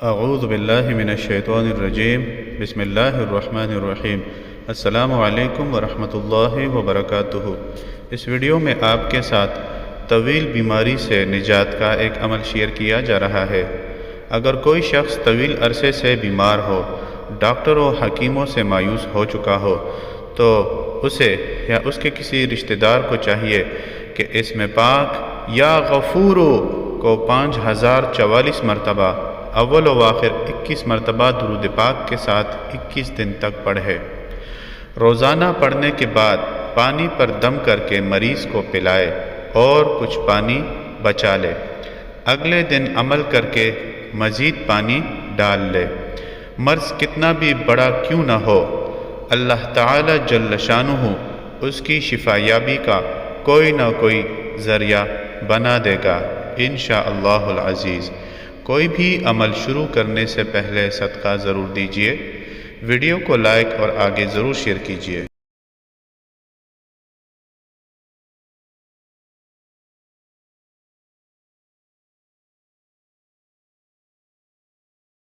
اعوذ باللہ من الشیطان الرجیم بسم اللہ الرحمن الرحیم۔ السلام علیکم ورحمۃ اللہ وبرکاتہ۔ اس ویڈیو میں آپ کے ساتھ طویل بیماری سے نجات کا ایک عمل شیئر کیا جا رہا ہے۔ اگر کوئی شخص طویل عرصے سے بیمار ہو، ڈاکٹروں و حکیموں سے مایوس ہو چکا ہو، تو اسے یا اس کے کسی رشتہ دار کو چاہیے کہ اسم پاک یا غفورو کو 5044 مرتبہ اول و آخر 21 مرتبہ درود پاک کے ساتھ 21 دن تک پڑھے۔ روزانہ پڑھنے کے بعد پانی پر دم کر کے مریض کو پلائے اور کچھ پانی بچا لے۔ اگلے دن عمل کر کے مزید پانی ڈال لے۔ مرض کتنا بھی بڑا کیوں نہ ہو، اللہ تعالی جل شانہ اس کی شفا یابی کا کوئی نہ کوئی ذریعہ بنا دے گا انشاءاللہ العزیز۔ کوئی بھی عمل شروع کرنے سے پہلے صدقہ ضرور دیجیے۔ ویڈیو کو لائک اور آگے ضرور شیئر کیجیے۔